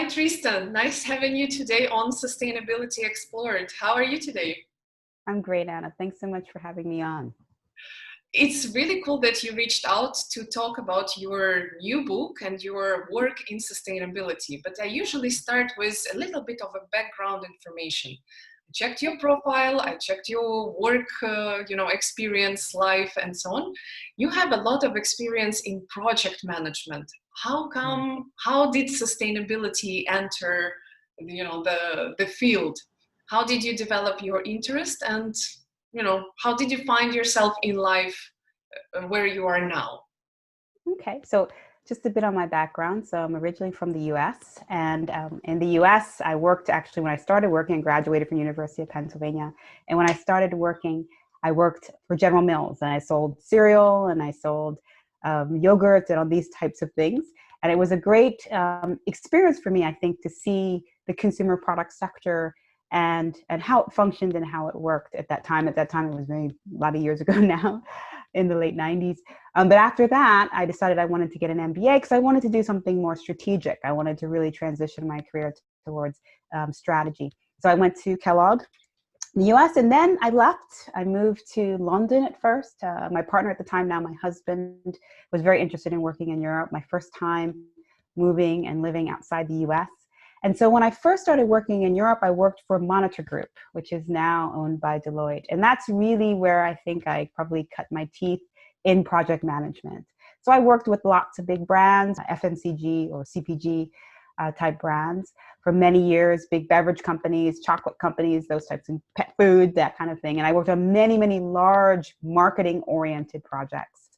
Hi, Trista. Nice having you today on Sustainability Explored. How are you today? I'm great, Anna. Thanks so much for having me on. It's really cool that you reached out to talk about your new book and your work in sustainability. But I usually start with a little bit of a background information. I checked your profile, I checked your work, experience, life, and so on. You have a lot of experience in project management. How Mm. come? How did sustainability enter, the field? How did you develop your interest, and how did you find yourself in life where you are now? Okay, so just a bit on my background. So I'm originally from the US, and in the US, I worked actually when I started working, I graduated from University of Pennsylvania. And when I started working, I worked for General Mills, and I sold cereal and I sold yogurt and all these types of things. And it was a great experience for me, I think, to see the consumer product sector and how it functioned and how it worked at that time. At that time, it was maybe a lot of years ago now, in the late 90s. But after that, I decided I wanted to get an MBA because I wanted to do something more strategic. I wanted to really transition my career towards strategy. So I went to Kellogg, the US, and then I left. I moved to London at first. My partner at the time, now my husband, was very interested in working in Europe. My first time moving and living outside the US. And so when I first started working in Europe, I worked for Monitor Group, which is now owned by Deloitte. And that's really where I think I probably cut my teeth in project management. So I worked with lots of big brands, FMCG or CPG type brands for many years, big beverage companies, chocolate companies, those types of pet food, that kind of thing. And I worked on many, many large marketing oriented projects.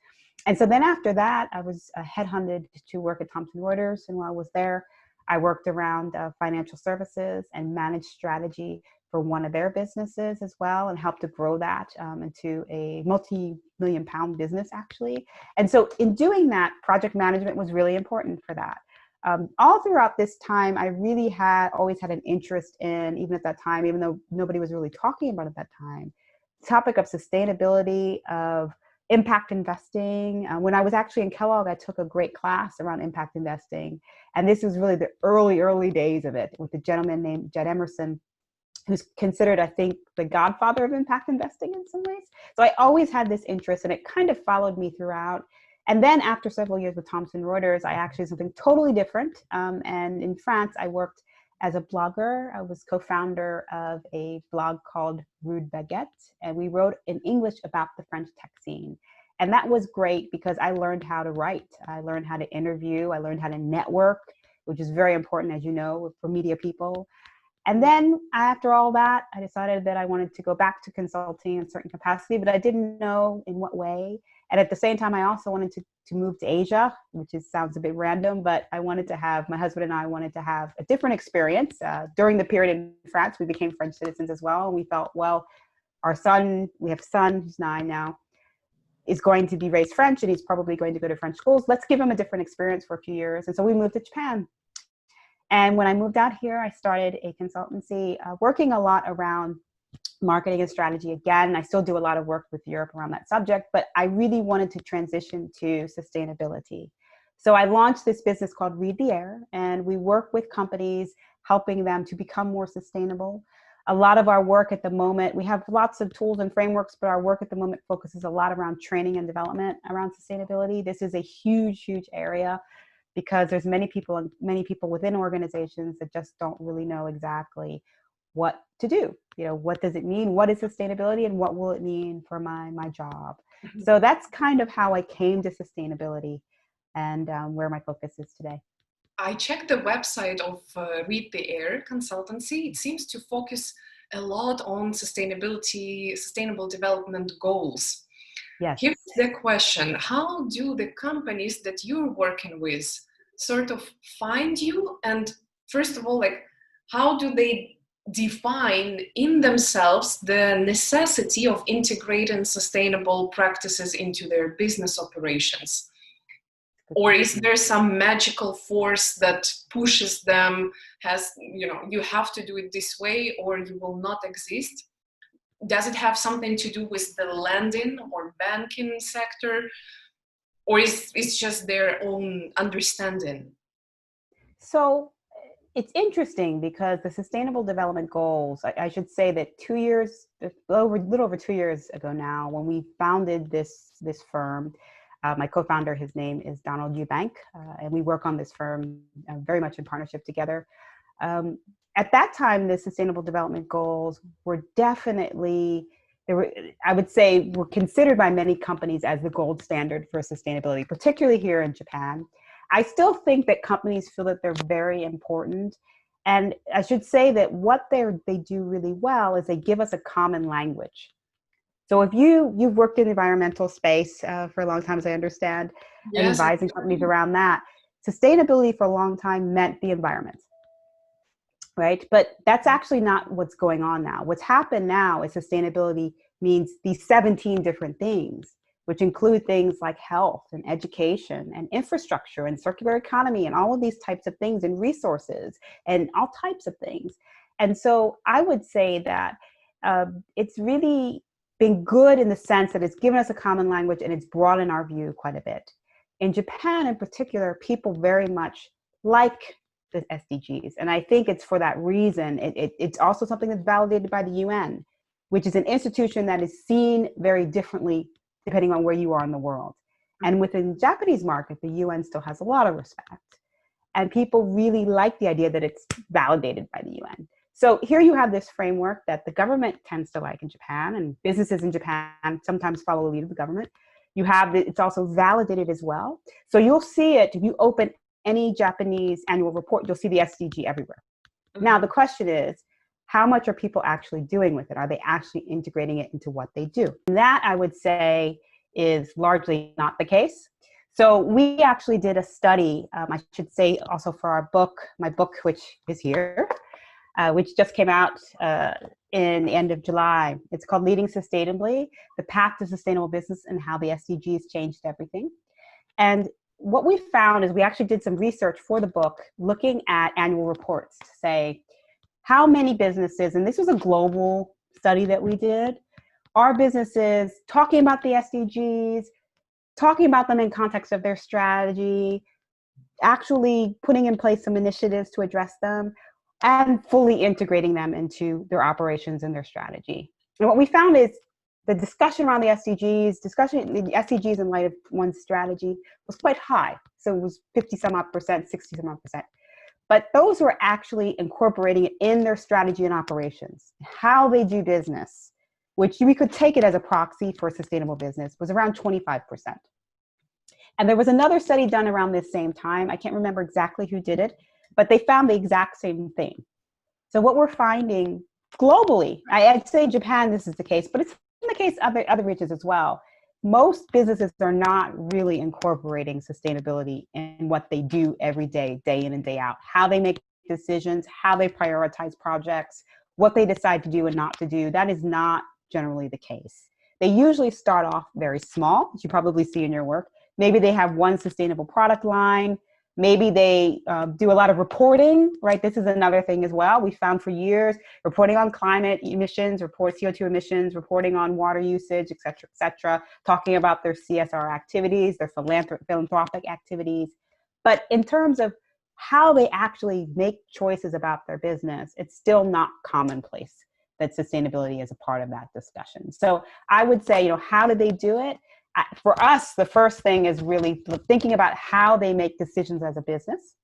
And so then after that, I was headhunted to work at Thomson Reuters. And while I was there, I worked around financial services and managed strategy for one of their businesses as well, and helped to grow that into a multi-million pound business, actually. And so in doing that, project management was really important for that. All throughout this time, I really always had an interest in, even at that time, even though nobody was really talking about it at that time, the topic of sustainability, of impact investing. When I was actually in Kellogg, I took a great class around impact investing. And this was really the early days of it, with a gentleman named Jed Emerson, who's considered, I think, the godfather of impact investing in some ways. So I always had this interest, and it kind of followed me throughout. And then after several years with Thomson Reuters, I actually did something totally different. And in France, I worked as a blogger. I was co-founder of a blog called Rude Baguette, and we wrote in English about the French tech scene. And that was great because I learned how to write. I learned how to interview. I learned how to network, which is very important, as you know, for media people. And then after all that, I decided that I wanted to go back to consulting in a certain capacity, but I didn't know in what way. And at the same time, I also wanted to move to Asia, which sounds a bit random, but my husband and I wanted to have a different experience. During the period in France, we became French citizens as well. And we felt, well, we have a son who's 9 now, is going to be raised French, and he's probably going to go to French schools. Let's give him a different experience for a few years. And so we moved to Japan. And when I moved out here, I started a consultancy, working a lot around marketing and strategy. Again, I still do a lot of work with Europe around that subject, but I really wanted to transition to sustainability. So I launched this business called Read the Air, and we work with companies, helping them to become more sustainable. A lot of our work at the moment, we have lots of tools and frameworks, but our work at the moment focuses a lot around training and development around sustainability. This is a huge area, because there's many people within organizations that just don't really know exactly what to do. What does it mean? What is sustainability, and what will it mean for my job? So that's kind of how I came to sustainability, and where my focus is today. I checked the website of Read the Air consultancy. It seems to focus a lot on sustainability, sustainable development goals. Yes. Here's the question: how do the companies that you're working with sort of find you? And first of all, how do they define in themselves the necessity of integrating sustainable practices into their business operations? Or is there some magical force that pushes them, you have to do it this way or you will not exist? Does it have something to do with the lending or banking sector, or is it's just their own understanding? So It's interesting because the Sustainable Development Goals, I should say that 2 years, a little over 2 years ago now, when we founded this firm, my co-founder, his name is Donald Eubank, and we work on this firm very much in partnership together. At that time, the Sustainable Development Goals were definitely, I would say, were considered by many companies as the gold standard for sustainability, particularly here in Japan. I still think that companies feel that they're very important. And I should say that what they do really well is they give us a common language. So if you've worked in the environmental space for a long time, as I understand, and Yes. advising companies around that, sustainability for a long time meant the environment, right? But that's actually not what's going on now. What's happened now is sustainability means these 17 different things, which include things like health and education and infrastructure and circular economy and all of these types of things and resources and all types of things. And so I would say that it's really been good in the sense that it's given us a common language and it's broadened our view quite a bit. In Japan in particular, people very much like the SDGs. And I think it's for that reason. It's also something that's validated by the UN, which is an institution that is seen very differently depending on where you are in the world. And within the Japanese market, the UN still has a lot of respect. And people really like the idea that it's validated by the UN. So here you have this framework that the government tends to like in Japan, and businesses in Japan sometimes follow the lead of the government. It's also validated as well. So you'll see it, if you open any Japanese annual report, you'll see the SDG everywhere. Now, the question is, how much are people actually doing with it? Are they actually integrating it into what they do? And that, I would say, is largely not the case. So we actually did a study, I should say also for our book, my book, which is here, which just came out in the end of July. It's called Leading Sustainably, The Path to Sustainable Business and How the SDGs Changed Everything. And what we found is we actually did some research for the book looking at annual reports to say how many businesses, and this was a global study that we did, are businesses talking about the SDGs, talking about them in context of their strategy, actually putting in place some initiatives to address them, and fully integrating them into their operations and their strategy. And what we found is the discussion around the SDGs in light of one's strategy was quite high. So it was 50 some odd percent, 60 some odd percent. But those who are actually incorporating it in their strategy and operations, how they do business, which we could take it as a proxy for sustainable business, was around 25%. And there was another study done around this same time. I can't remember exactly who did it, but they found the exact same thing. So what we're finding globally, I'd say Japan, this is the case, but it's in the case of other regions as well. Most businesses are not really incorporating sustainability in what they do every day, day in and day out, how they make decisions, how they prioritize projects, what they decide to do and not to do. That is not generally the case. They usually start off very small, as you probably see in your work. Maybe they have one sustainable product line. Maybe they do a lot of reporting, right? This is another thing as well. We found for years, reporting on climate emissions, CO2 emissions, reporting on water usage, et cetera, talking about their CSR activities, their philanthropic activities. But in terms of how they actually make choices about their business, it's still not commonplace that sustainability is a part of that discussion. So I would say, how do they do it? For us, the first thing is really thinking about how they make decisions as a business.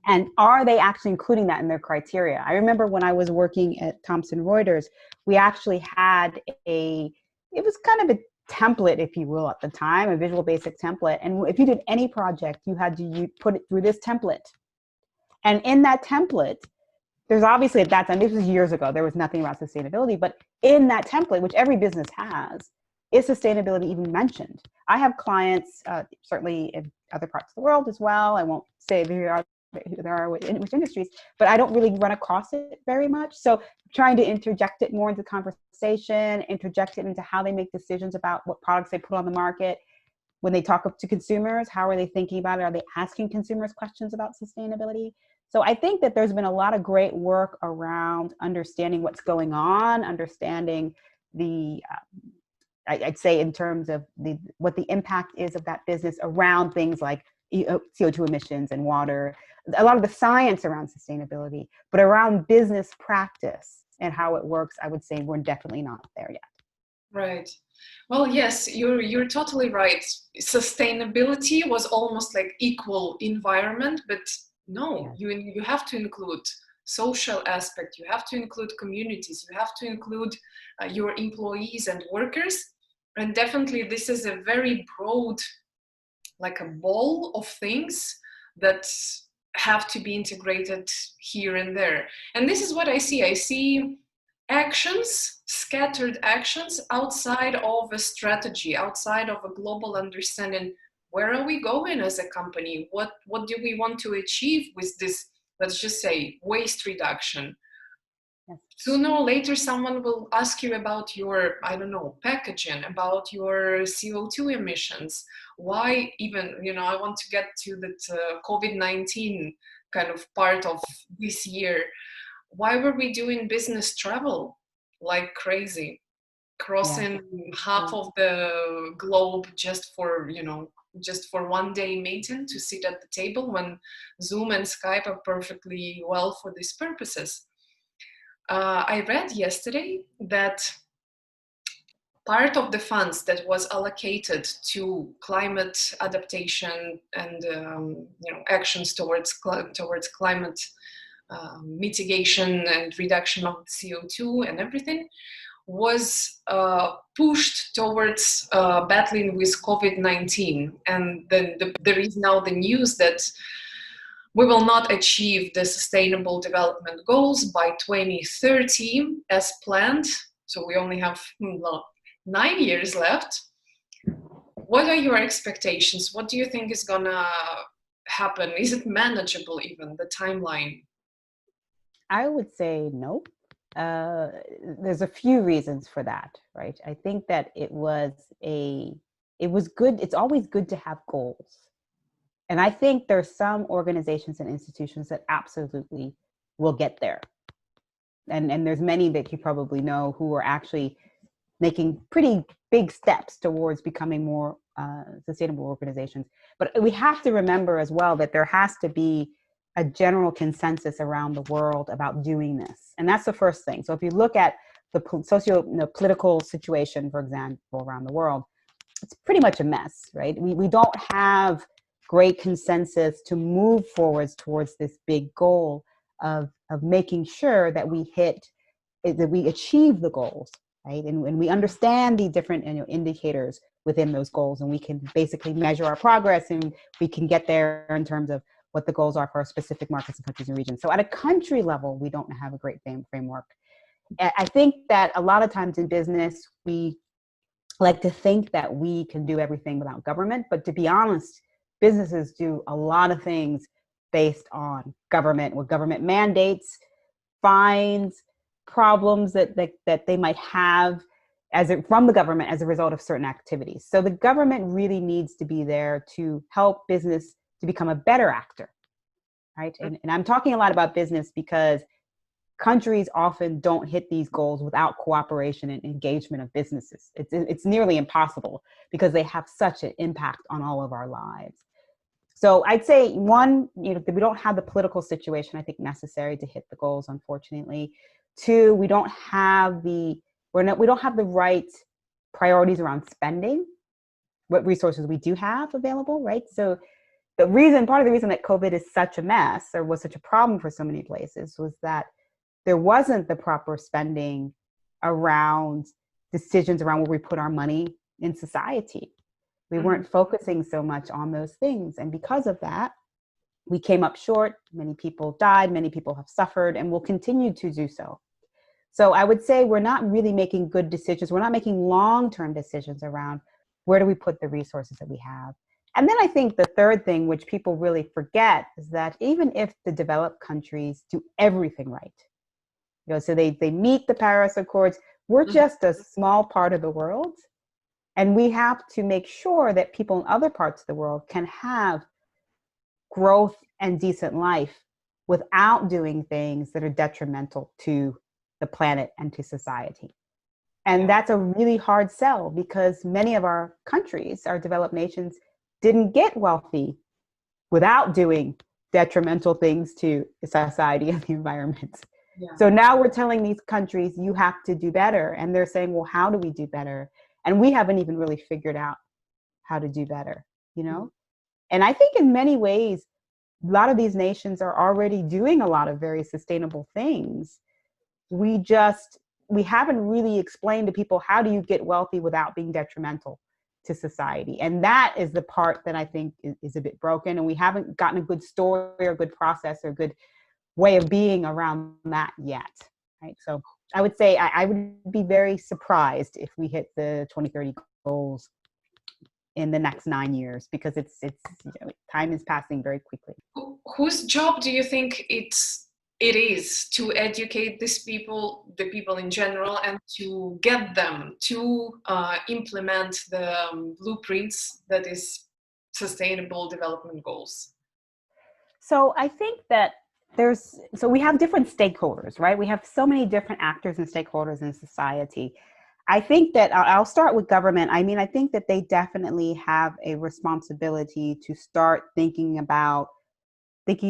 And are they actually including that in their criteria? I remember when I was working at Thomson Reuters, we actually had it was kind of a template, if you will, at the time, a Visual Basic template. And if you did any project, you had to put it through this template. And in that template, there's obviously at that time, this was years ago, there was nothing about sustainability, but in that template, which every business has, is sustainability even mentioned? I have clients, certainly in other parts of the world as well. I won't say who there are in which industries, but I don't really run across it very much. So trying to interject it more into conversation, interject it into how they make decisions about what products they put on the market. When they talk to consumers, how are they thinking about it? Are they asking consumers questions about sustainability? So I think that there's been a lot of great work around understanding what's going on, understanding the I'd say in terms of what the impact is of that business around things like CO2 emissions and water, a lot of the science around sustainability, but around business practice and how it works, I would say we're definitely not there yet. Right. Well, yes, you're totally right. Sustainability was almost like equal environment, but no, Yes. you have to include social aspect, you have to include communities, you have to include your employees and workers. And definitely this is a very broad, like a ball of things that have to be integrated here and there. And this is what I see. I see actions, scattered actions outside of a strategy, outside of a global understanding. Where are we going as a company? What do we want to achieve with this, let's just say, waste reduction? Yes. Sooner or later, someone will ask you about your, I don't know, packaging, about your CO2 emissions. Why even, I want to get to that COVID-19 kind of part of this year. Why were we doing business travel like crazy, Yes. crossing half of the globe just for one day meeting to sit at the table when Zoom and Skype are perfectly well for these purposes? I read yesterday that part of the funds that was allocated to climate adaptation and actions towards climate mitigation and reduction of CO2 and everything was pushed towards battling with COVID-19. And then there is now the news that we will not achieve the Sustainable Development Goals by 2030 as planned. So we only have 9 years left. What are your expectations? What do you think is gonna happen? Is it manageable, even the timeline? I would say no. There's a few reasons for that, right? I think that it was good. It's always good to have goals. And I think there's some organizations and institutions that absolutely will get there. And there's many that you probably know who are actually making pretty big steps towards becoming more sustainable organizations. But we have to remember as well that there has to be a general consensus around the world about doing this. And that's the first thing. So if you look at the political situation, for example, around the world, it's pretty much a mess, right? We don't have great consensus to move forwards towards this big goal of making sure that we achieve the goals, right? And we understand the different indicators within those goals, and we can basically measure our progress, and we can get there in terms of what the goals are for our specific markets and countries and regions. So at a country level, we don't have a great framework. I think that a lot of times in business, we like to think that we can do everything without government, but to be honest, businesses do a lot of things based on government, with government mandates, fines, problems that they might have from the government as a result of certain activities. So the government really needs to be there to help business to become a better actor, right? And I'm talking a lot about business because countries often don't hit these goals without cooperation and engagement of businesses. It's nearly impossible because they have such an impact on all of our lives. So I'd say one, we don't have the political situation, I think, necessary to hit the goals, unfortunately. Two, we don't have the right priorities around spending, what resources we do have available, right? So part of the reason that COVID is such a mess, or was such a problem for so many places, was that there wasn't the proper spending around decisions around where we put our money in society. We weren't focusing so much on those things. And because of that, we came up short. Many people died, many people have suffered, and will continue to do so. So I would say we're not really making good decisions. We're not making long-term decisions around where do we put the resources that we have. And then I think the third thing, which people really forget, is that even if the developed countries do everything right, so they meet the Paris Accords, we're just a small part of the world. And we have to make sure that people in other parts of the world can have growth and decent life without doing things that are detrimental to the planet and to society. And that's a really hard sell because many of our countries, our developed nations, didn't get wealthy without doing detrimental things to society and the environment. Yeah. So now we're telling these countries, you have to do better. And they're saying, well, how do we do better? And we haven't even really figured out how to do better, you know? And I think in many ways, a lot of these nations are already doing a lot of very sustainable things. We haven't really explained to people, how do you get wealthy without being detrimental to society? And that is the part that I think is a bit broken. And we haven't gotten a good story or a good process or a good way of being around that yet, right? So I would say I would be very surprised if we hit the 2030 goals in the next 9 years, because it's time is passing very quickly. Whose job do you think it is to educate these people, the people in general, and to get them to implement the blueprints that is Sustainable Development Goals? So I think that we have different stakeholders, right? We have so many different actors and stakeholders in society. I think that I'll start with government. I mean, I think that they definitely have a responsibility to start thinking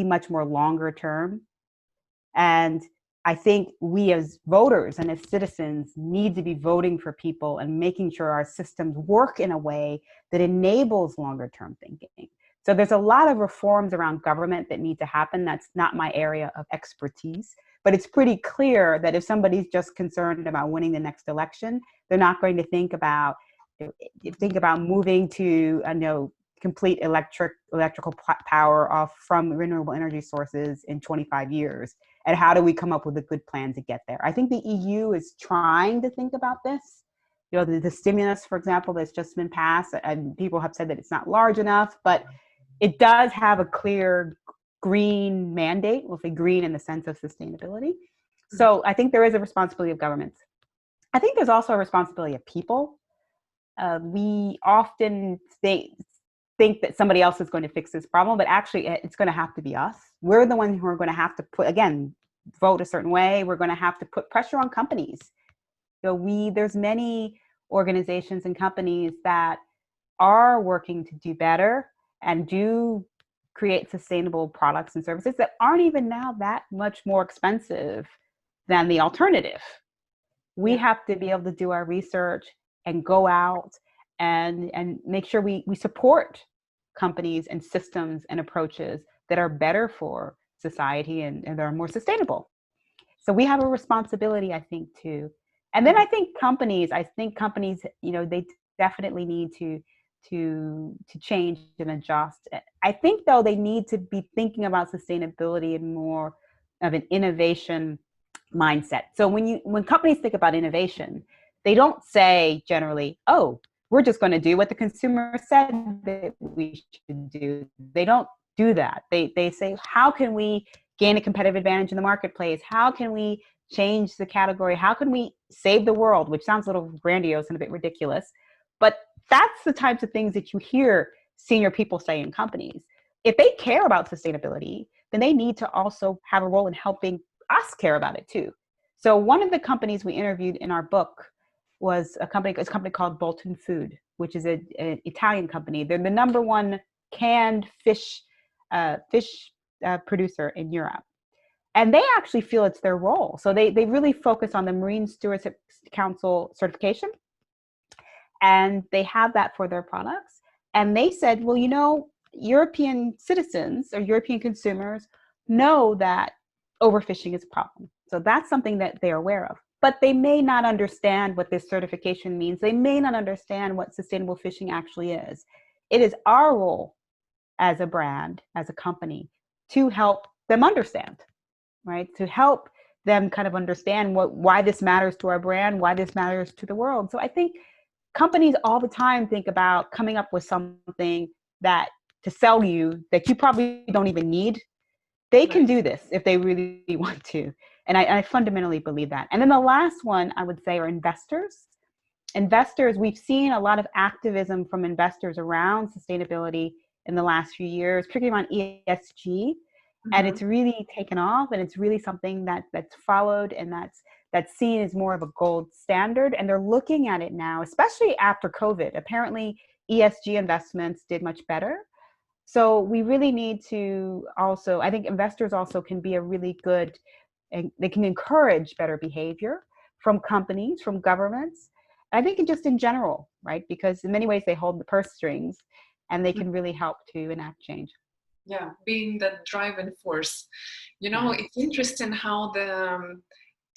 much more longer term. And I think we as voters and as citizens need to be voting for people and making sure our systems work in a way that enables longer term thinking. So there's a lot of reforms around government that need to happen. That's not my area of expertise, but it's pretty clear that if somebody's just concerned about winning the next election, they're not going to think about moving to complete electrical power off from renewable energy sources in 25 years. And how do we come up with a good plan to get there? I think the EU is trying to think about this. You know, the stimulus, for example, that's just been passed, and people have said that it's not large enough, but it does have a clear green mandate. We'll say green in the sense of sustainability. So I think there is a responsibility of governments. I think there's also a responsibility of people. We often think that somebody else is going to fix this problem, but actually it's going to have to be us. We're the ones who are going to have to vote a certain way. We're going to have to put pressure on companies. So there's many organizations and companies that are working to do better and do create sustainable products and services that aren't even now that much more expensive than the alternative. We have to be able to do our research and go out and make sure we support companies and systems and approaches that are better for society and that are more sustainable. So we have a responsibility, I think, too. And then I think companies, they definitely need to change and adjust. I think, though, they need to be thinking about sustainability in more of an innovation mindset. So when companies think about innovation, they don't say generally, oh, we're just going to do what the consumer said that we should do. They don't do that. They say, how can we gain a competitive advantage in the marketplace? How can we change the category? How can we save the world? Which sounds a little grandiose and a bit ridiculous, but that's the types of things that you hear senior people say in companies. If they care about sustainability, then they need to also have a role in helping us care about it too. So one of the companies we interviewed in our book was a company called Bolton Food, which is an Italian company. They're the number one canned fish producer in Europe. And they actually feel it's their role. So they really focus on the Marine Stewardship Council certification. And they have that for their products. And they said, well, European citizens or European consumers know that overfishing is a problem. So that's something that they're aware of. But they may not understand what this certification means. They may not understand what sustainable fishing actually is. It is our role as a brand, as a company, to help them understand, right? To help them kind of understand why this matters to our brand, why this matters to the world. So I think companies all the time think about coming up with something that to sell you that you probably don't even need. They can do this if they really want to. And I fundamentally believe that. And then the last one I would say are investors. Investors, we've seen a lot of activism from investors around sustainability in the last few years, particularly around ESG. And it's really taken off, and it's really something that's followed, and that's seen as more of a gold standard. And they're looking at it now, especially after COVID. Apparently, ESG investments did much better. So we really need to also, I think investors also can be a really good, and they can encourage better behavior from companies, from governments. I think just in general, right? Because in many ways they hold the purse strings and they can really help to enact change. Yeah, being that driving force. You know, Yeah. it's interesting how the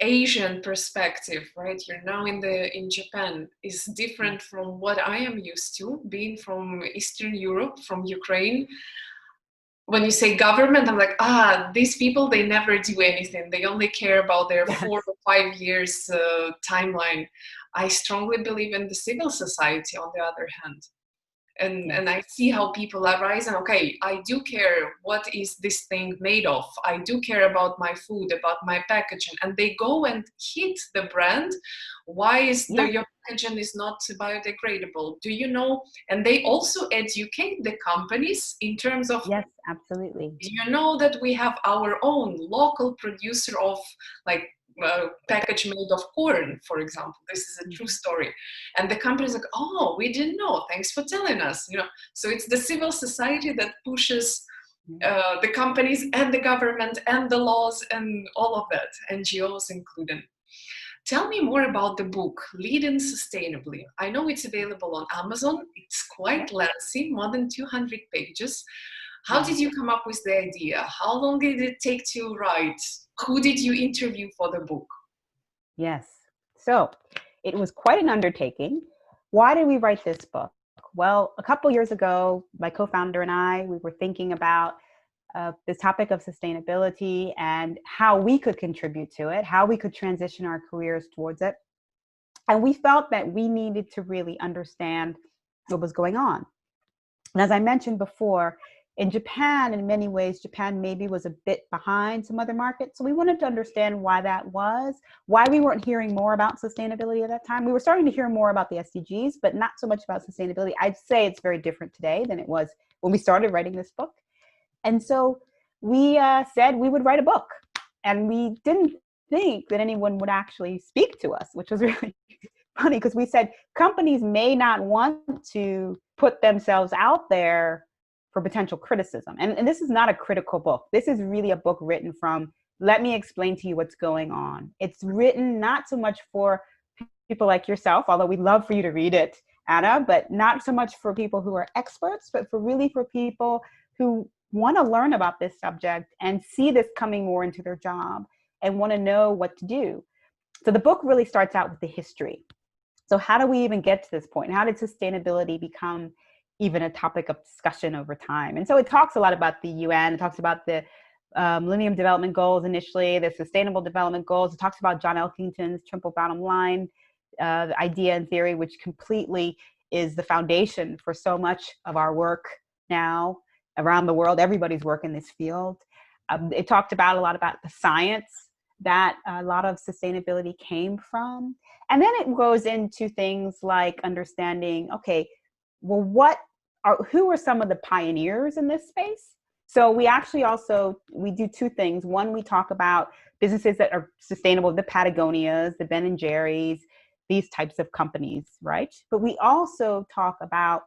Asian perspective, right? You're now in Japan, is different from what I am used to, being from Eastern Europe, from Ukraine. When you say government, I'm like, these people, they never do anything. They only care about their Yes. 4 or 5 years timeline. I strongly believe in the civil society, on the other hand. Yes. And I see how people are rising. Okay, I do care what is this thing made of. I do care about my food, about my packaging, and they go and hit the brand. Why is Yes. your packaging is not biodegradable? Do you know? And they also educate the companies in terms of, Yes, absolutely. you know, that we have our own local producer of like package made of corn, for example. This is a true story. And the company's like, oh, we didn't know. Thanks for telling us. You know, so it's the civil society that pushes the companies and the government and the laws and all of that, NGOs included. Tell me more about the book, Leading Sustainably. I know it's available on Amazon. It's Yes. quite lengthy, more than 200 pages. How Yeah. did you come up with the idea? How long did it take to write? Who did you interview for the book? Yes. So it was quite an undertaking. Why did we write this book? Well, a couple years ago, my co-founder and I, we were thinking about this topic of sustainability and how we could contribute to it, how we could transition our careers towards it. And we felt that we needed to really understand what was going on. And as I mentioned before, in Japan, in many ways, Japan maybe was a bit behind some other markets. So we wanted to understand why that was, why we weren't hearing more about sustainability at that time. We were starting to hear more about the SDGs, but not so much about sustainability. I'd say it's very different today than it was when we started writing this book. And so we said we would write a book. And we didn't think that anyone would actually speak to us, which was really funny because we said companies may not want to put themselves out there for potential criticism. And this is not a critical book. This is really a book written from, let me explain to you what's going on. It's written not so much for people like yourself, although we'd love for you to read it, Anna, but not so much for people who are experts, but for really for people who want to learn about this subject and see this coming more into their job and want to know what to do. So the book really starts out with the history. So how do we even get to this point? How did sustainability become even a topic of discussion over time? And so it talks a lot about the UN. It talks about the Millennium Development Goals initially, the Sustainable Development Goals. It talks about John Elkington's triple bottom line, the idea and theory, which completely is the foundation for so much of our work now around the world. Everybody's work in this field. It talked about a lot about the science that a lot of sustainability came from. And then it goes into things like understanding, okay, well, who are some of the pioneers in this space? So we actually we do two things. One, we talk about businesses that are sustainable, the Patagonias, the Ben and Jerry's, these types of companies, right? But we also talk about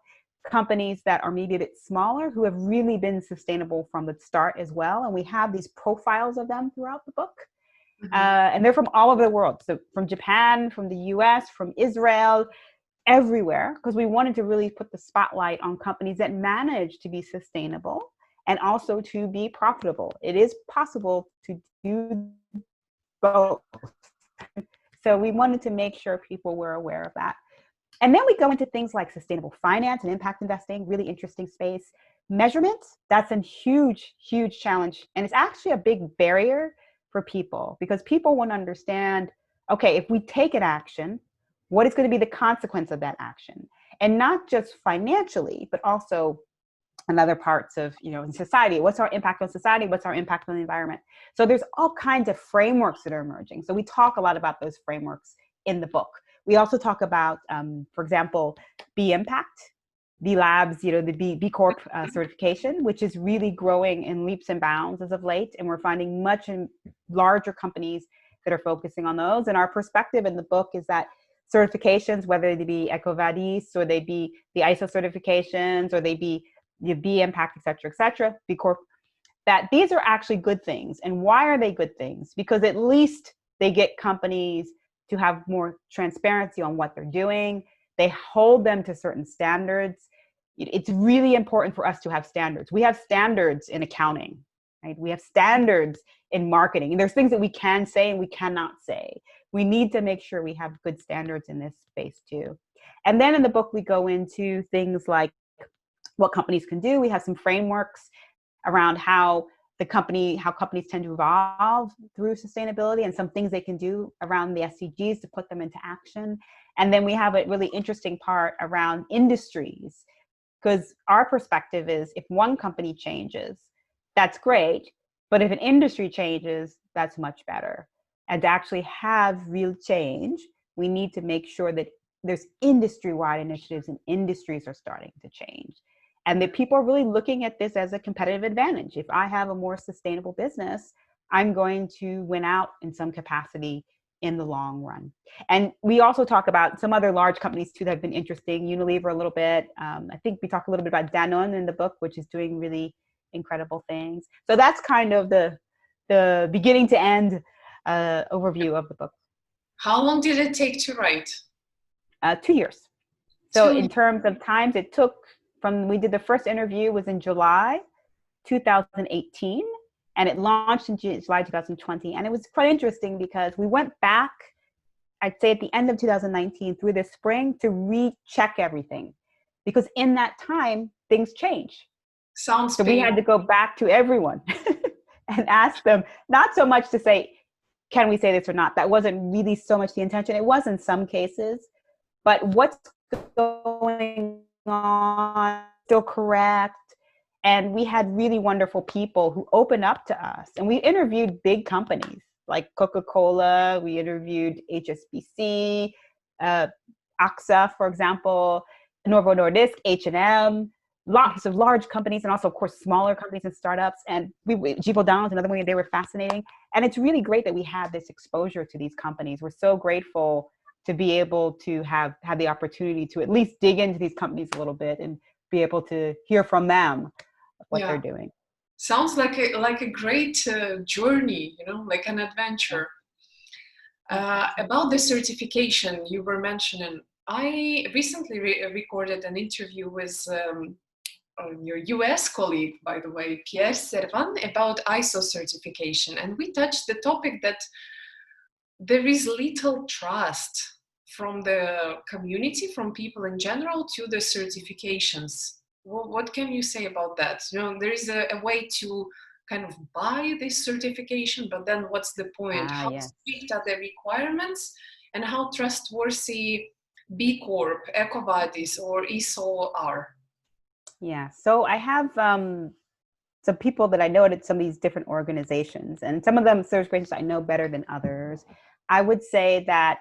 companies that are maybe a bit smaller who have really been sustainable from the start as well. And we have these profiles of them throughout the book. And they're from all over the world. So from Japan, from the US, from Israel, everywhere, because we wanted to really put the spotlight on companies that manage to be sustainable and also to be profitable. It is possible to do both. So we wanted to make sure people were aware of that. And then we go into things like sustainable finance and impact investing, really interesting space. Measurement, that's a huge, huge challenge. And it's actually a big barrier for people because people want to understand, okay, if we take an action, what is going to be the consequence of that action? And not just financially, but also in other parts of, in society. What's our impact on society? What's our impact on the environment? So there's all kinds of frameworks that are emerging. So we talk a lot about those frameworks in the book. We also talk about, for example, B Impact, B Labs, the B Corp certification, which is really growing in leaps and bounds as of late. And we're finding much larger companies that are focusing on those. And our perspective in the book is that certifications, whether they be EcoVadis or they be the ISO certifications or they be the B impact, et cetera, B Corp, that these are actually good things. And why are they good things? Because at least they get companies to have more transparency on what they're doing. They hold them to certain standards. It's really important for us to have standards. We have standards in accounting, right? We have standards in marketing. And there's things that we can say and we cannot say. We need to make sure we have good standards in this space too. And then in the book, we go into things like what companies can do. We have some frameworks around how companies tend to evolve through sustainability and some things they can do around the SDGs to put them into action. And then we have a really interesting part around industries, because our perspective is if one company changes, that's great. But if an industry changes, that's much better. And to actually have real change, we need to make sure that there's industry-wide initiatives and industries are starting to change. And that people are really looking at this as a competitive advantage. If I have a more sustainable business, I'm going to win out in some capacity in the long run. And we also talk about some other large companies too that have been interesting. Unilever a little bit. I think we talk a little bit about Danone in the book, which is doing really incredible things. So that's kind of the beginning to end overview of the book. How long did it take to write? 2 years. So in terms of times, it took we did the first interview was in July 2018, and it launched in July 2020. And it was quite interesting because we went back, I'd say at the end of 2019 through the spring to recheck everything. Because in that time, things change. So we had to go back to everyone and ask them, not so much to say, can we say this or not? That wasn't really so much the intention. It was in some cases, but what's going on, still correct. And we had really wonderful people who opened up to us. And we interviewed big companies like Coca-Cola, we interviewed HSBC, AXA, for example, Novo Nordisk, H&M, lots of large companies, and also, of course, smaller companies and startups. And Givaudan, another one, they were fascinating. And it's really great that we had this exposure to these companies. We're so grateful to be able to have the opportunity to at least dig into these companies a little bit and be able to hear from them what they're doing. Sounds like a great journey, like an adventure. About the certification you were mentioning, I recently recorded an interview with your US colleague, by the way, Pierre Servan, about ISO certification. And we touched the topic that there is little trust from the community, from people in general, to the certifications. What can you say about that? There is a way to kind of buy this certification, but then what's the point? How strict are the requirements, and how trustworthy B Corp, EcoVadis, or ISO are? Yeah, so I have some people that I know at some of these different organizations, and some of them certifications I know better than others. I would say that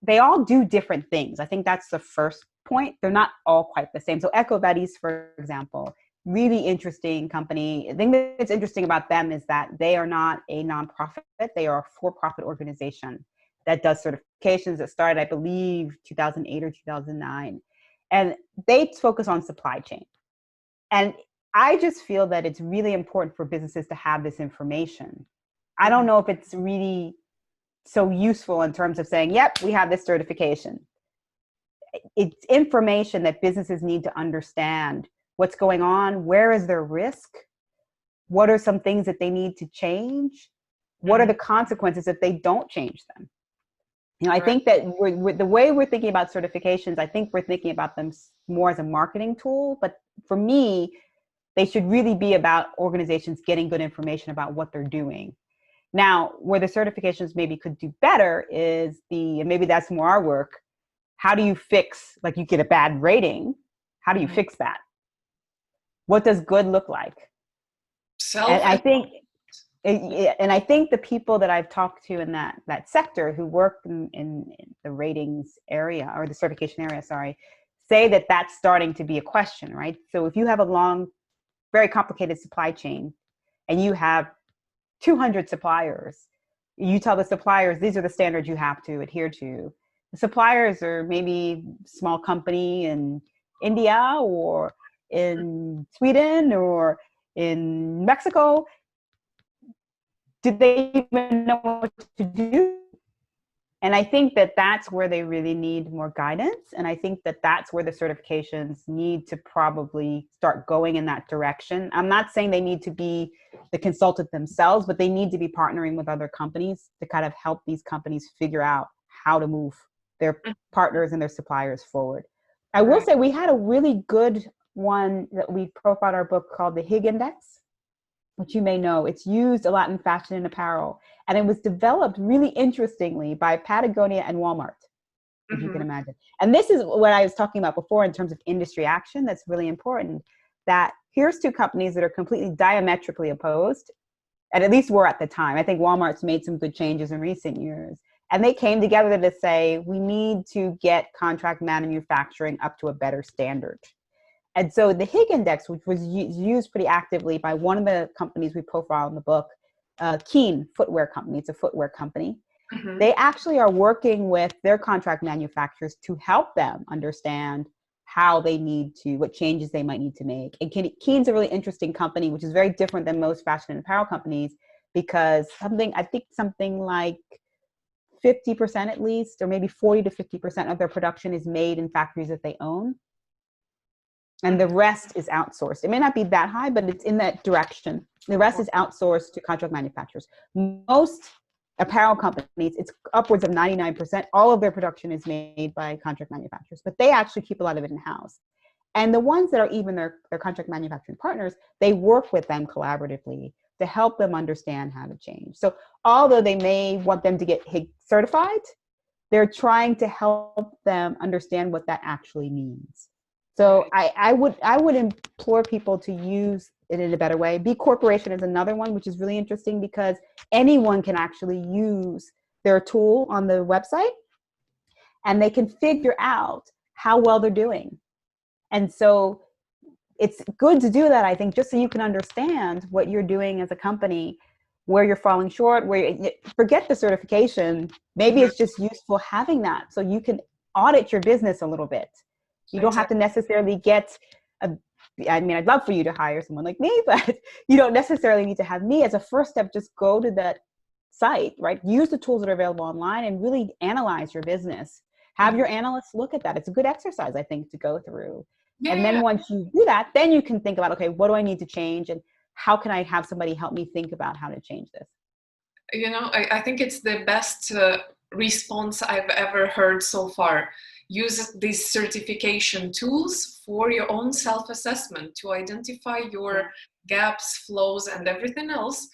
they all do different things. I think that's the first point. They're not all quite the same. So EcoVadis, for example, really interesting company. The thing that's interesting about them is that they are not a nonprofit. They are a for-profit organization that does certifications that started, I believe, 2008 or 2009. And they focus on supply chain. And I just feel that it's really important for businesses to have this information. I don't know if it's really so useful in terms of saying, yep, we have this certification. It's information that businesses need to understand what's going on, where is their risk, what are some things that they need to change, what are the consequences if they don't change them. I think that the way we're thinking about certifications, I think we're thinking about them more as a marketing tool, but for me, they should really be about organizations getting good information about what they're doing. Now, where the certifications maybe could do better is and maybe that's more our work, how do you fix, like you get a bad rating, how do you fix that? What does good look like? And I think the people that I've talked to in that sector who work in the ratings area, or the certification area, say that that's starting to be a question, right? So if you have a long, very complicated supply chain and you have 200 suppliers, you tell the suppliers, these are the standards you have to adhere to. The suppliers are maybe small company in India or in Sweden or in Mexico, do they even know what to do? And I think that that's where they really need more guidance. And I think that that's where the certifications need to probably start going in that direction. I'm not saying they need to be the consultant themselves, but they need to be partnering with other companies to kind of help these companies figure out how to move their partners and their suppliers forward. I will say we had a really good one that we profiled in our book called the Higg Index, which you may know. It's used a lot in fashion and apparel. And it was developed really interestingly by Patagonia and Walmart, if you can imagine. And this is what I was talking about before in terms of industry action that's really important, that here's two companies that are completely diametrically opposed, and at least were at the time. I think Walmart's made some good changes in recent years. And they came together to say, we need to get contract manufacturing up to a better standard. And so the Higg Index, which was used pretty actively by one of the companies we profile in the book, Keen footwear company, it's a footwear company. They actually are working with their contract manufacturers to help them understand how they need to, what changes they might need to make. And Keen's a really interesting company, which is very different than most fashion and apparel companies, because I think something like 50% at least, or maybe 40 to 50% of their production is made in factories that they own. And the rest is outsourced. It may not be that high, but it's in that direction. The rest is outsourced to contract manufacturers. Most apparel companies, it's upwards of 99%. All of their production is made by contract manufacturers, but they actually keep a lot of it in-house. And the ones that are even their contract manufacturing partners, they work with them collaboratively to help them understand how to change. So although they may want them to get Higg certified, they're trying to help them understand what that actually means. So I would implore people to use it in a better way. B Corporation is another one, which is really interesting because anyone can actually use their tool on the website and they can figure out how well they're doing. And so it's good to do that, I think, just so you can understand what you're doing as a company, where you're falling short, forget the certification. Maybe it's just useful having that so you can audit your business a little bit. You don't have to necessarily I'd love for you to hire someone like me, but you don't necessarily need to have me. As a first step, just go to that site, right? Use the tools that are available online and really analyze your business. Have your analysts look at that. It's a good exercise, I think, to go through. And then once you do that, then you can think about, okay, what do I need to change? And how can I have somebody help me think about how to change this? I think it's the best response I've ever heard so far. Use these certification tools for your own self-assessment to identify your gaps, flaws, and everything else.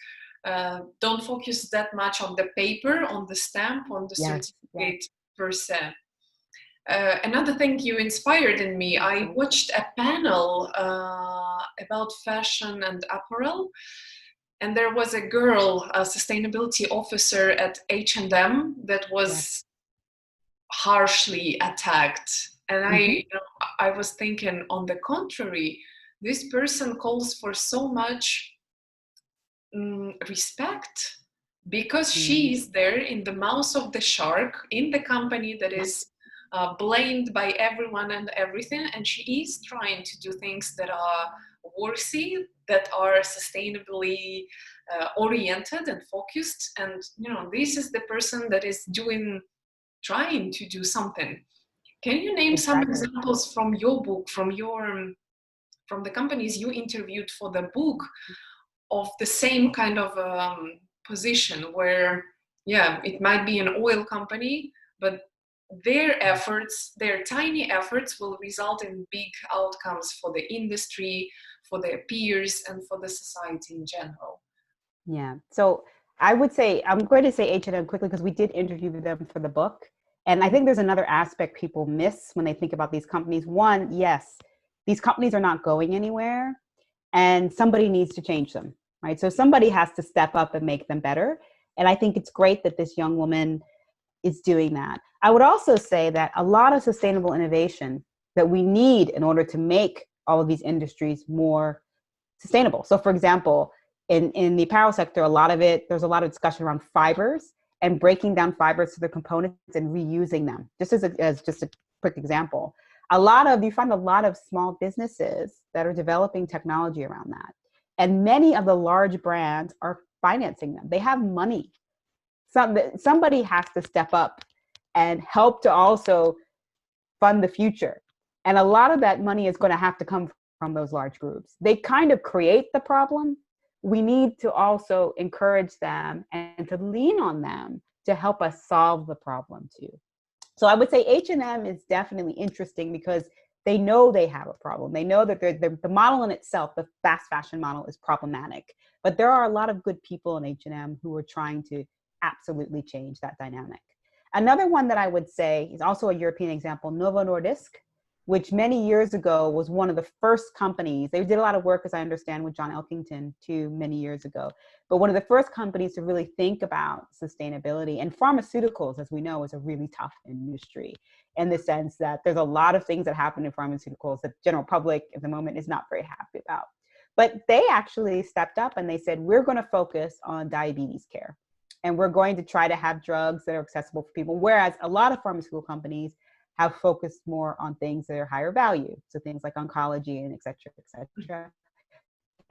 Don't focus that much on the paper, on the stamp, on the certificate per se. Another thing you inspired in me, I watched a panel about fashion and apparel. And there was a girl, a sustainability officer at H&M that was harshly attacked. And I was thinking, on the contrary, this person calls for so much respect because she is there in the mouth of the shark in the company that is blamed by everyone and everything. And she is trying to do things that are worthy, that are sustainably oriented and focused. And this is the person that is trying to do something. Can you name some examples from your book, from the companies you interviewed for the book, of the same kind of position where it might be an oil company, but their tiny efforts will result in big outcomes for the industry, for their peers, and for the society in general? Yeah. So I would say, I'm going to say H&M quickly because we did interview them for the book. And I think there's another aspect people miss when they think about these companies. One, yes, these companies are not going anywhere and somebody needs to change them, right? So somebody has to step up and make them better. And I think it's great that this young woman is doing that. I would also say that a lot of sustainable innovation that we need in order to make all of these industries more sustainable. So for example, in the apparel sector, there's a lot of discussion around fibers and breaking down fibers to their components and reusing them. Just as just a quick example, you find a lot of small businesses that are developing technology around that. And many of the large brands are financing them. They have money. Somebody has to step up and help to also fund the future. And a lot of that money is going to have to come from those large groups. They kind of create the problem. We need to also encourage them and to lean on them to help us solve the problem too. So I would say H&M is definitely interesting because they know they have a problem. They know that the model in itself, the fast fashion model, is problematic. But there are a lot of good people in H&M who are trying to absolutely change that dynamic. Another one that I would say is also a European example, Novo Nordisk, which many years ago was one of the first companies. They did a lot of work, as I understand, with John Elkington too, many years ago. But one of the first companies to really think about sustainability. And pharmaceuticals, as we know, is a really tough industry in the sense that there's a lot of things that happen in pharmaceuticals that the general public at the moment is not very happy about. But they actually stepped up and they said, we're going to focus on diabetes care. And we're going to try to have drugs that are accessible for people. Whereas a lot of pharmaceutical companies have focused more on things that are higher value. So things like oncology and et cetera, et cetera.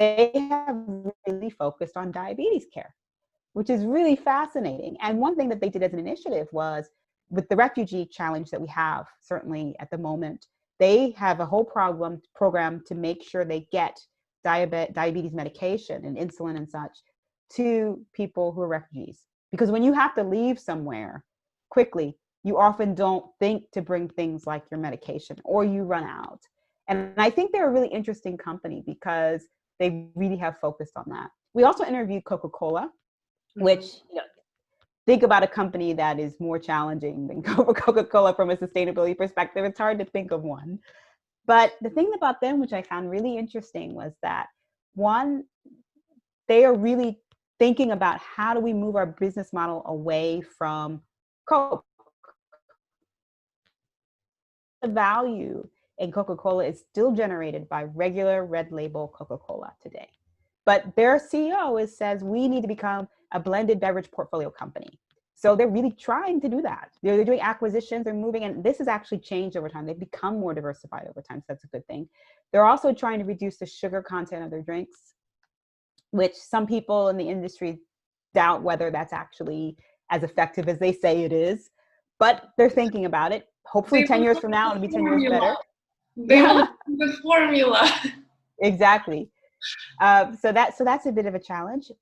They have really focused on diabetes care, which is really fascinating. And one thing that they did as an initiative was with the refugee challenge that we have, certainly at the moment, they have a whole program to make sure they get diabetes medication and insulin and such to people who are refugees. Because when you have to leave somewhere quickly, you often don't think to bring things like your medication or you run out. And I think they're a really interesting company because they really have focused on that. We also interviewed Coca-Cola, which, think about a company that is more challenging than Coca-Cola from a sustainability perspective. It's hard to think of one. But the thing about them, which I found really interesting, was that one, they are really thinking about how do we move our business model away from Coke. The value in Coca-Cola is still generated by regular red label Coca-Cola today. But their CEO says we need to become a blended beverage portfolio company. So they're really trying to do that. They're doing acquisitions, they're moving, and this has actually changed over time. They've become more diversified over time, so that's a good thing. They're also trying to reduce the sugar content of their drinks, which some people in the industry doubt whether that's actually as effective as they say it is. But they're thinking about it. Hopefully 10 years from now, it'll be 10 years better. They will the formula. Exactly. So that's a bit of a challenge.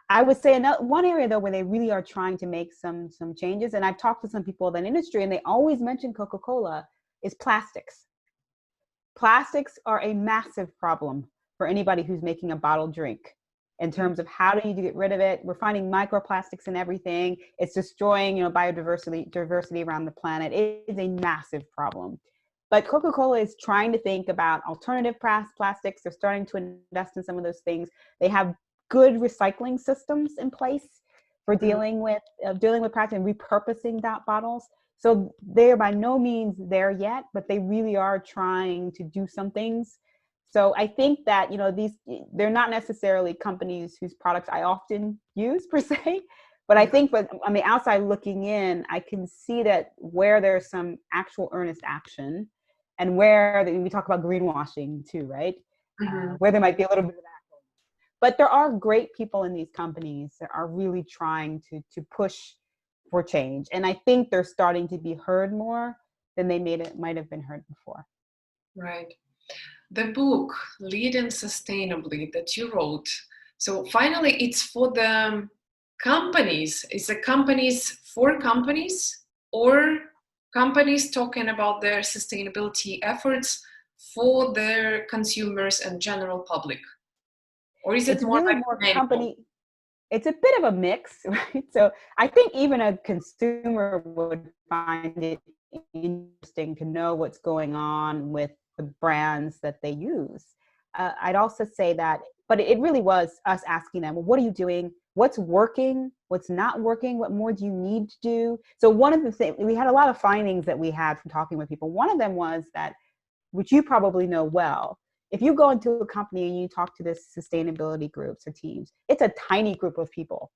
I would say one area though where they really are trying to make some changes, and I've talked to some people in that industry and they always mention Coca-Cola, is plastics. Plastics are a massive problem for anybody who's making a bottled drink in terms of how do you get rid of it. We're finding microplastics in everything. It's destroying, biodiversity around the planet. It is a massive problem. But Coca-Cola is trying to think about alternative plastics. They're starting to invest in some of those things. They have good recycling systems in place for dealing with plastic and repurposing that bottles. So they're by no means there yet, but they really are trying to do some things. So I think that, they're not necessarily companies whose products I often use per se, but I think on the outside looking in, I can see that where there's some actual earnest action and where we talk about greenwashing too, right? Where there might be a little bit of that. But there are great people in these companies that are really trying to push for change. And I think they're starting to be heard more than they might have been heard before. Right. The book, Leading Sustainably, that you wrote, so finally it's for the companies. Is it companies for companies or companies talking about their sustainability efforts for their consumers and general public? Or is it It's more really like more company? It's a bit of a mix, right? So I think even a consumer would find it interesting to know what's going on with the brands that they use. I'd also say that, but it really was us asking them, well, what are you doing? What's working? What's not working? What more do you need to do? So one of the things, we had a lot of findings that we had from talking with people. One of them was that, which you probably know well, if you go into a company and you talk to this sustainability groups or teams, it's a tiny group of people.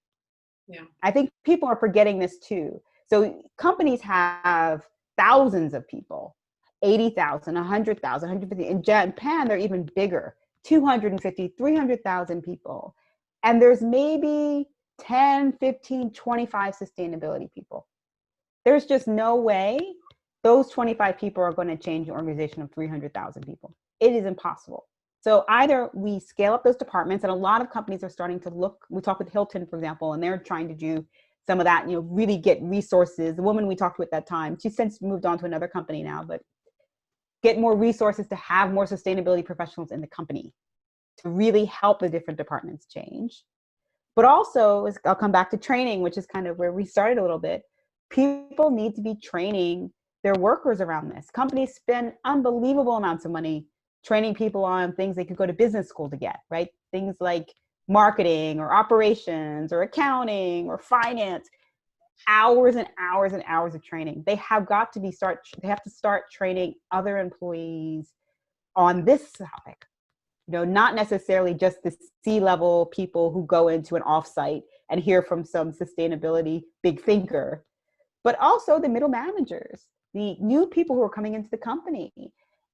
Yeah. I think people are forgetting this too. So companies have thousands of people 80,000, 100,000, 150. In Japan, they're even bigger, 250, 300,000 people. And there's maybe 10, 15, 25 sustainability people. There's just no way those 25 people are going to change an organization of 300,000 people. It is impossible. So either we scale up those departments, and a lot of companies are starting to look, we talked with Hilton, for example, and they're trying to do some of that, really get resources. The woman we talked to at that time, she's since moved on to another company now, but get more resources to have more sustainability professionals in the company to really help the different departments change. But also, I'll come back to training, which is kind of where we started a little bit. People need to be training their workers around this. Companies spend unbelievable amounts of money training people on things they could go to business school to get, right? Things like marketing or operations or accounting or finance, hours and hours and hours of training. They have to start training other employees on this topic. Not necessarily just the C-level people who go into an offsite and hear from some sustainability big thinker, but also the middle managers, the new people who are coming into the company.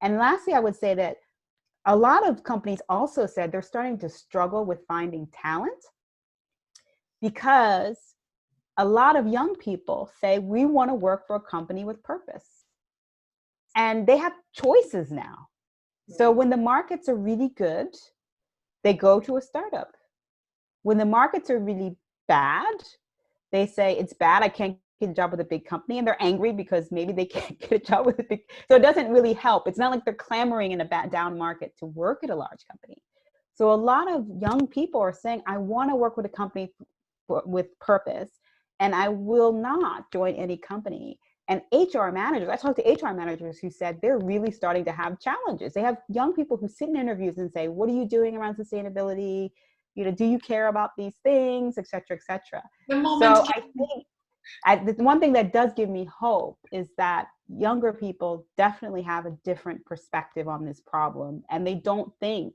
And lastly, I would say that a lot of companies also said they're starting to struggle with finding talent because a lot of young people say, we want to work for a company with purpose. And they have choices now. So when the markets are really good, they go to a startup. When the markets are really bad, they say, it's bad, I can't get a job with a big company. And they're angry because maybe they can't get a job with a big, so it doesn't really help. It's not like they're clamoring in a down market to work at a large company. So a lot of young people are saying, I want to work with a company with purpose, and I will not join any company. And HR managers, I talked to HR managers who said they're really starting to have challenges. They have young people who sit in interviews and say, what are you doing around sustainability? Do you care about these things, et cetera, et cetera. So I think the one thing that does give me hope is that younger people definitely have a different perspective on this problem. And they don't think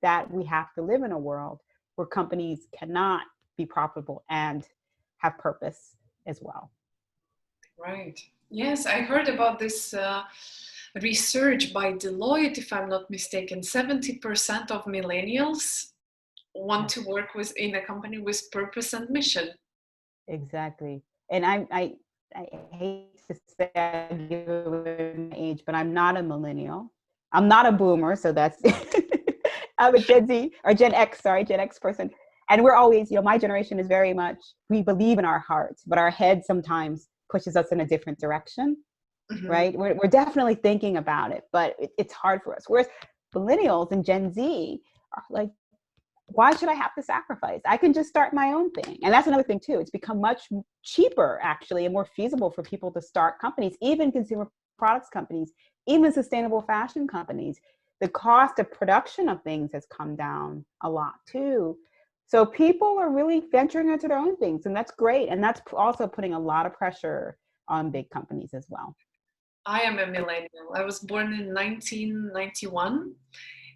that we have to live in a world where companies cannot be profitable and have purpose as well. Right. Yes, I heard about this research by Deloitte, if I'm not mistaken. 70% of millennials want to work in a company with purpose and mission. Exactly. And I hate to say I give away my age, but I'm not a millennial. I'm not a boomer, so that's I'm a Gen Z or Gen X person. And we're always, my generation is very much, we believe in our hearts, but our head sometimes pushes us in a different direction, right? We're definitely thinking about it, but it's hard for us. Whereas millennials and Gen Z are like, why should I have to sacrifice? I can just start my own thing. And that's another thing too. It's become much cheaper actually and more feasible for people to start companies, even consumer products companies, even sustainable fashion companies. The cost of production of things has come down a lot too. So people are really venturing into their own things, and that's great. And that's also putting a lot of pressure on big companies as well. I am a millennial. I was born in 1991,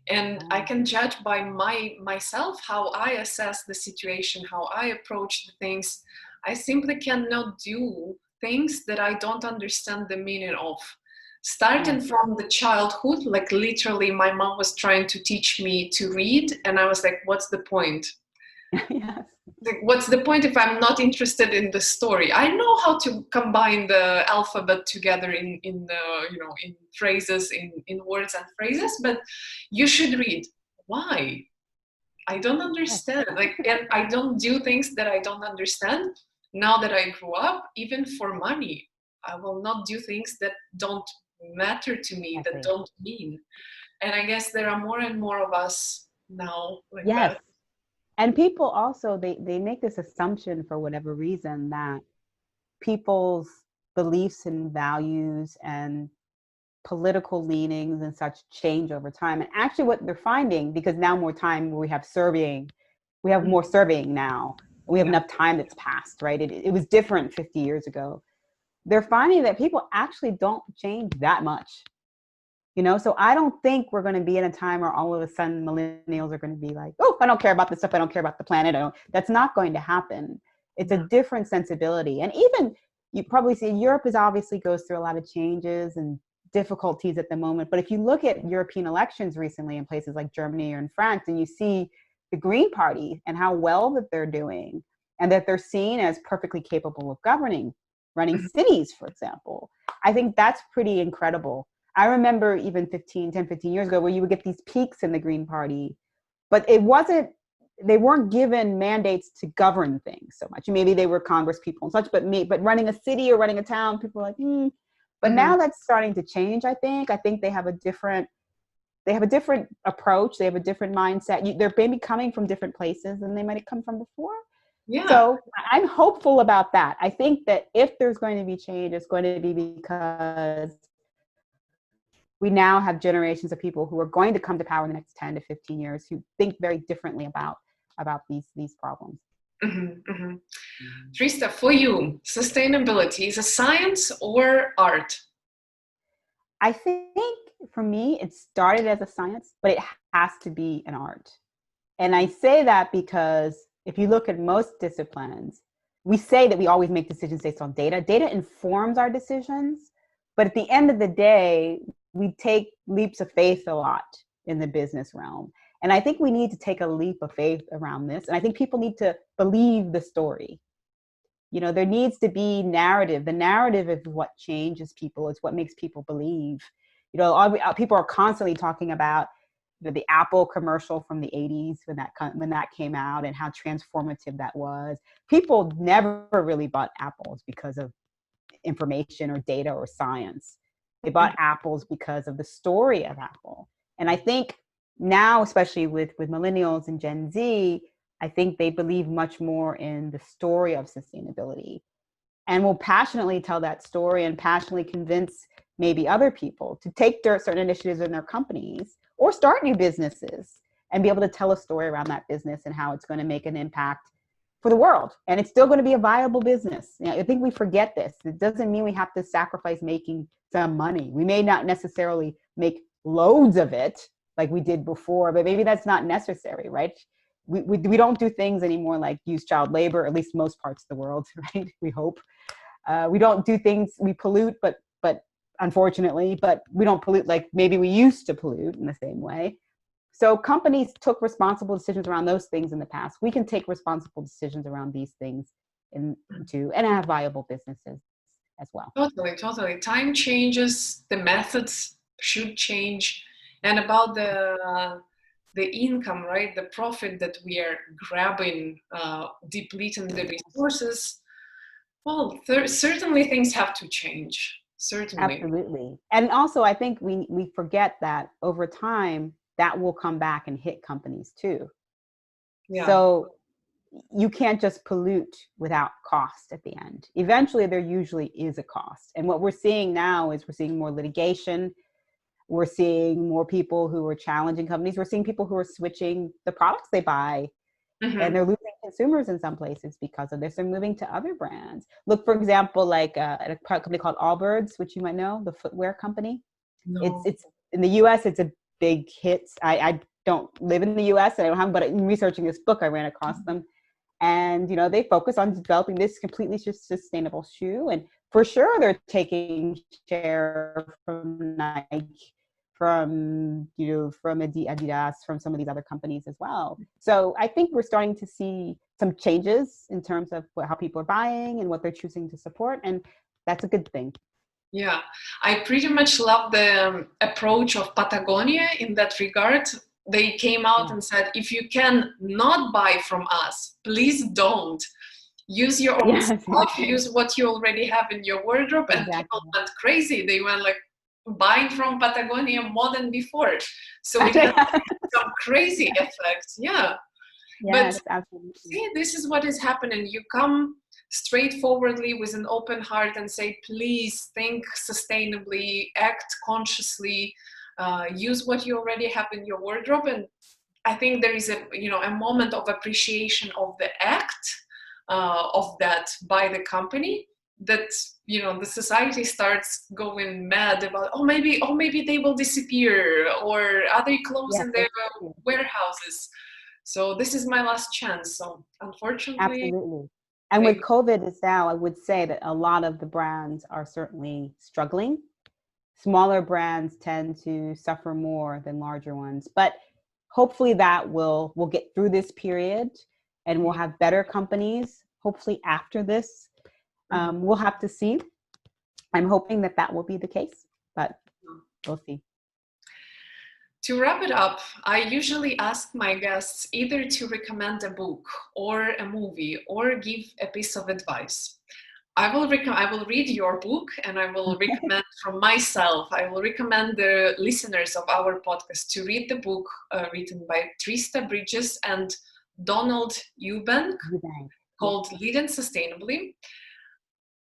and I can judge by myself how I assess the situation, how I approach the things. I simply cannot do things that I don't understand the meaning of. Starting from the childhood, like literally my mom was trying to teach me to read, and I was like, what's the point? Yes. Like, what's the point if I'm not interested in the story? I know how to combine the alphabet together in phrases, in words and phrases, but you should read. Why? I don't understand. And I don't do things that I don't understand. Now that I grew up, even for money, I will not do things that don't matter to me, that don't mean. And I guess there are more and more of us now like that. And people also, they make this assumption for whatever reason that people's beliefs and values and political leanings and such change over time. And actually what they're finding, because now more time we have more surveying now, we have enough time that's passed, right? It was different 50 years ago. They're finding that people actually don't change that much. So I don't think we're going to be in a time where all of a sudden millennials are going to be like, oh, I don't care about this stuff. I don't care about the planet. That's not going to happen. It's a different sensibility. And even you probably see Europe obviously goes through a lot of changes and difficulties at the moment. But if you look at European elections recently in places like Germany or in France, and you see the Green Party and how well that they're doing, and that they're seen as perfectly capable of running cities, for example, I think that's pretty incredible. I remember even 15 years ago where you would get these peaks in the Green Party, but they weren't given mandates to govern things so much. Maybe they were Congress people and such, but running a city or running a town, people were like, But now that's starting to change, I think. I think they have a different approach. They have a different mindset. They're maybe coming from different places than they might have come from before. Yeah. So I'm hopeful about that. I think that if there's going to be change, it's going to be because we now have generations of people who are going to come to power in the next 10 to 15 years who think very differently about these problems. Trista, for you, sustainability is a science or art? I think for me, it started as a science, but it has to be an art. And I say that because if you look at most disciplines, we say that we always make decisions based on data. Data informs our decisions, but at the end of the day, we take leaps of faith a lot in the business realm. And I think we need to take a leap of faith around this. And I think people need to believe the story. There needs to be narrative. The narrative is what changes people. It's what makes people believe. People are constantly talking about the Apple commercial from the 80s when that came out and how transformative that was. People never really bought Apples because of information or data or science. They bought Apples because of the story of Apple. And I think now, especially with Millennials and Gen Z, I think they believe much more in the story of sustainability and will passionately tell that story and passionately convince maybe other people to take certain initiatives in their companies or start new businesses and be able to tell a story around that business and how it's going to make an impact for the world. And it's still going to be a viable business. I think we forget this. It doesn't mean we have to sacrifice making some money. We may not necessarily make loads of it like we did before, but maybe that's not necessary, right? We don't do things anymore like use child labor, at least most parts of the world, right? We hope. We don't do things, we pollute, but unfortunately, but we don't pollute like maybe we used to pollute in the same way. So companies took responsible decisions around those things in the past. We can take responsible decisions around these things and have viable businesses as well. Totally. Time changes, the methods should change. And about the income, right? The profit that we are grabbing, depleting the resources. Well, certainly things have to change. Certainly. Absolutely. And also, I think we forget that over time, that will come back and hit companies too. Yeah. So you can't just pollute without cost at the end. Eventually, there usually is a cost. And what we're seeing now is we're seeing more litigation. We're seeing more people who are challenging companies. We're seeing people who are switching the products they buy. And they're losing consumers in some places because of this. They're moving to other brands. Look, for example, like at a company called Allbirds, which you might know, the footwear company. No. It's in the US, it's a big hit. I don't live in the US, and I don't have, but in researching this book, I ran across them. And, they focus on developing this completely sustainable shoe. And for sure, they're taking share from Nike, from Adidas, from some of these other companies as well. So I think we're starting to see some changes in terms of how people are buying and what they're choosing to support. And that's a good thing. Yeah, I pretty much love the approach of Patagonia in that regard. They came out and said, if you can not buy from us, please don't. Use your own stuff, use what you already have in your wardrobe. And people went crazy. They went like buying from Patagonia more than before. So it has some crazy effects. Yeah. Yes, but absolutely. See, this is what is happening. You come straightforwardly with an open heart and say, please think sustainably, act consciously, use what you already have in your wardrobe. And I think there is a moment of appreciation of the act of that by the company, that the society starts going mad about, maybe they will disappear, or are they closing their warehouses? So this is my last chance. So unfortunately. Absolutely. And with COVID now, I would say that a lot of the brands are certainly struggling. smaller brands tend to suffer more than larger ones. But hopefully that we'll get through this period and we'll have better companies, hopefully after this. We'll have to see. I'm hoping that that will be the case, but we'll see. To wrap it up, I usually ask my guests either to recommend a book or a movie or give a piece of advice. I will read your book, and I will recommend from myself, I will recommend the listeners of our podcast to read the book written by Trista Bridges and Donald Eubank called Leading Sustainably.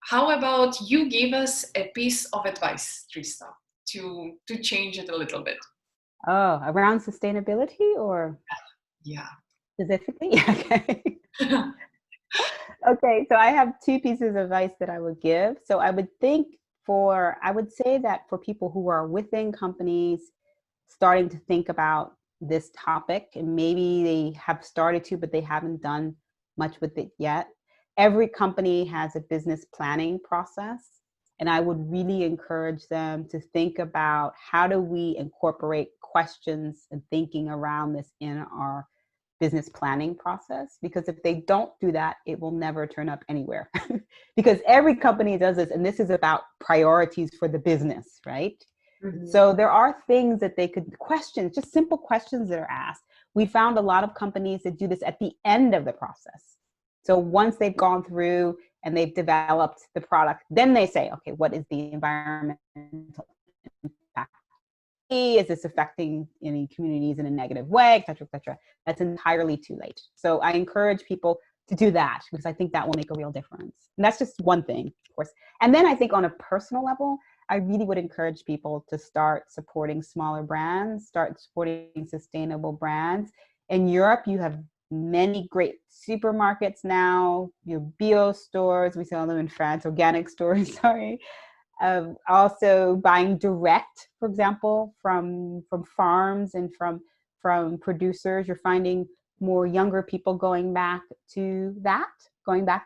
How about you give us a piece of advice, Trista, to change it a little bit? Oh, around sustainability or? Yeah. Specifically? Okay. Okay, so I have two pieces of advice that I would give. So I would say that for people who are within companies starting to think about this topic, and maybe they have started to, but they haven't done much with it yet. Every company has a business planning process, and I would really encourage them to think about how do we incorporate questions and thinking around this in our business planning process, because if they don't do that, it will never turn up anywhere. Because every company does this, and this is about priorities for the business, right? Mm-hmm. So there are things that they could questions, just simple questions that are asked. We found a lot of companies that do this at the end of the process. So once they've gone through and they've developed the product, then they say, okay, what is the environmental impact? Is this affecting any communities in a negative way, et cetera, et cetera? That's entirely too late. So I encourage people to do that, because I think that will make a real difference. And that's just one thing, of course. And then I think on a personal level, I really would encourage people to start supporting smaller brands, start supporting sustainable brands. In Europe, you have many great supermarkets now, bio stores, we sell them in France, organic stores, sorry. Also buying direct, for example, from farms and from producers. You're finding more younger people going back to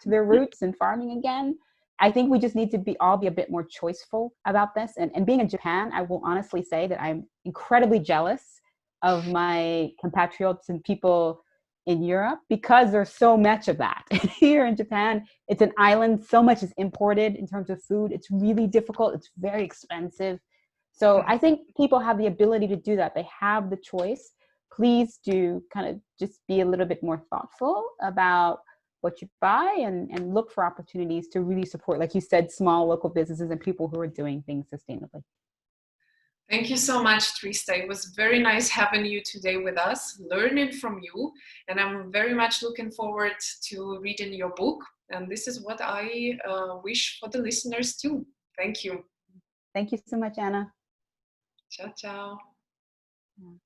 their roots and farming again. I think we just need to all be a bit more choiceful about this. And being in Japan, I will honestly say that I'm incredibly jealous of my compatriots and people in Europe, because there's so much of that. Here in Japan, it's an island, so much is imported in terms of food. It's really difficult, it's very expensive. So I think people have the ability to do that. They have the choice. Please do kind of just be a little bit more thoughtful about what you buy, and look for opportunities to really support, like you said, small local businesses and people who are doing things sustainably. Thank you so much, Trista. It was very nice having you today with us, learning from you. And I'm very much looking forward to reading your book. And this is what I wish for the listeners too. Thank you. Thank you so much, Anna. Ciao, ciao. Yeah.